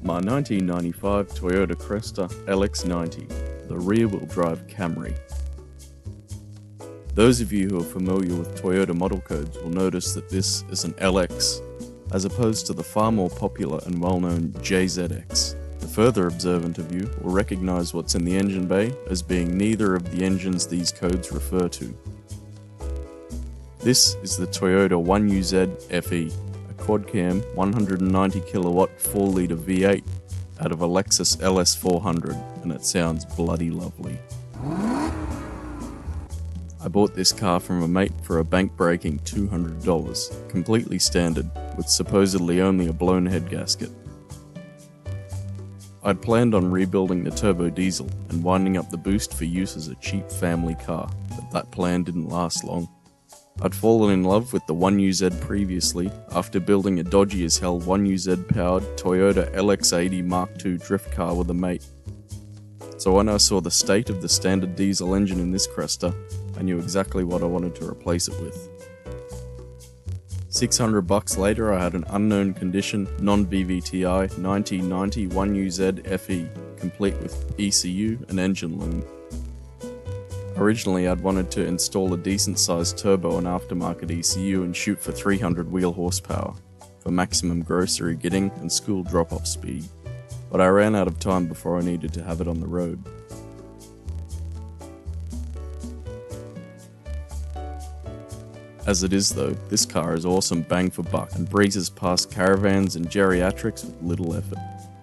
My 1995 Toyota Cresta LX90, the rear-wheel drive Camry. Those of you who are familiar with Toyota model codes will notice that this is an LX, as opposed to the far more popular and well-known JZX. The further observant of you will recognize what's in the engine bay as being neither of the engines these codes refer to. This is the Toyota 1UZ-FE, a quad-cam 190 kilowatt 4-litre V8 out of a Lexus LS400, and it sounds bloody lovely. I bought this car from a mate for a bank-breaking $200, completely standard, with supposedly only a blown head gasket. I'd planned on rebuilding the turbo diesel and winding up the boost for use as a cheap family car, but that plan didn't last long. I'd fallen in love with the 1UZ previously after building a dodgy as hell 1UZ powered Toyota LX90 Mark II drift car with a mate. So when I saw the state of the standard diesel engine in this Cresta, I knew exactly what I wanted to replace it with. $600 later, I had an unknown condition, non-BVTI 1990 1UZ-FE, complete with ECU and engine loom. Originally, I'd wanted to install a decent sized turbo and aftermarket ECU and shoot for 300 wheel horsepower, for maximum grocery getting and school drop-off speed, but I ran out of time before I needed to have it on the road. As it is though, this car is awesome bang for buck and breezes past caravans and geriatrics with little effort.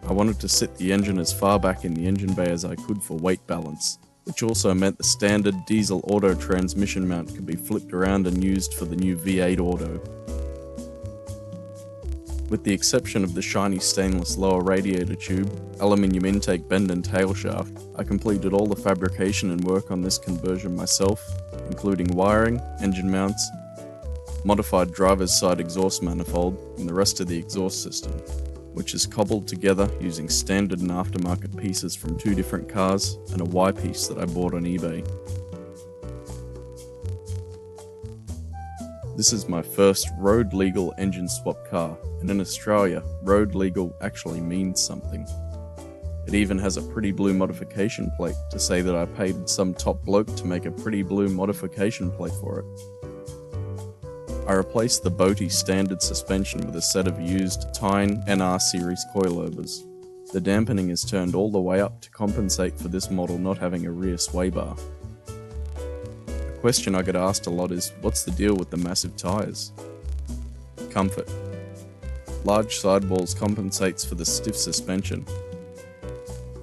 I wanted to sit the engine as far back in the engine bay as I could for weight balance, which also meant the standard diesel auto transmission mount could be flipped around and used for the new V8 Auto. With the exception of the shiny stainless lower radiator tube, aluminium intake bend and tail shaft, I completed all the fabrication and work on this conversion myself, including wiring, engine mounts, modified driver's side exhaust manifold, and the rest of the exhaust system, which is cobbled together using standard and aftermarket pieces from 2 different cars and a Y-piece that I bought on eBay. This is my first road legal engine swap car, and in Australia, road legal actually means something. It even has a pretty blue modification plate to say that I paid some top bloke to make a pretty blue modification plate for it. I replaced the Boaty standard suspension with a set of used Tyne NR series coilovers. The dampening is turned all the way up to compensate for this model not having a rear sway bar. A question I get asked a lot is, what's the deal with the massive tyres? Comfort. Large sidewalls compensates for the stiff suspension.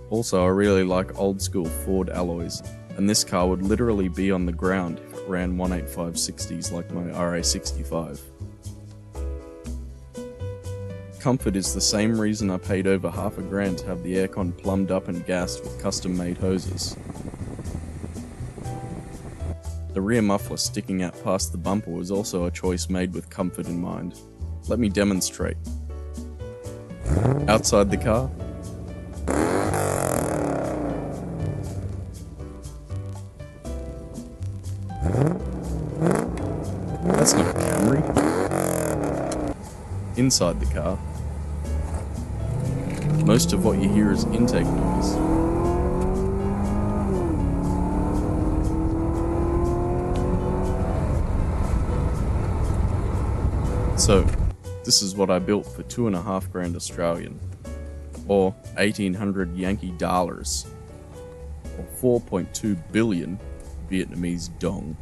Also, I really like old school Ford alloys, and this car would literally be on the ground if it ran 185/60s like my RA65. Comfort is the same reason I paid over $500 to have the aircon plumbed up and gassed with custom-made hoses. The rear muffler sticking out past the bumper was also a choice made with comfort in mind. Let me demonstrate. Outside the car, that's not a Camry. Inside the car, most of what you hear is intake noise. So, this is what I built for $2,500 Australian, or 1,800 Yankee dollars, or 4.2 billion Vietnamese dong.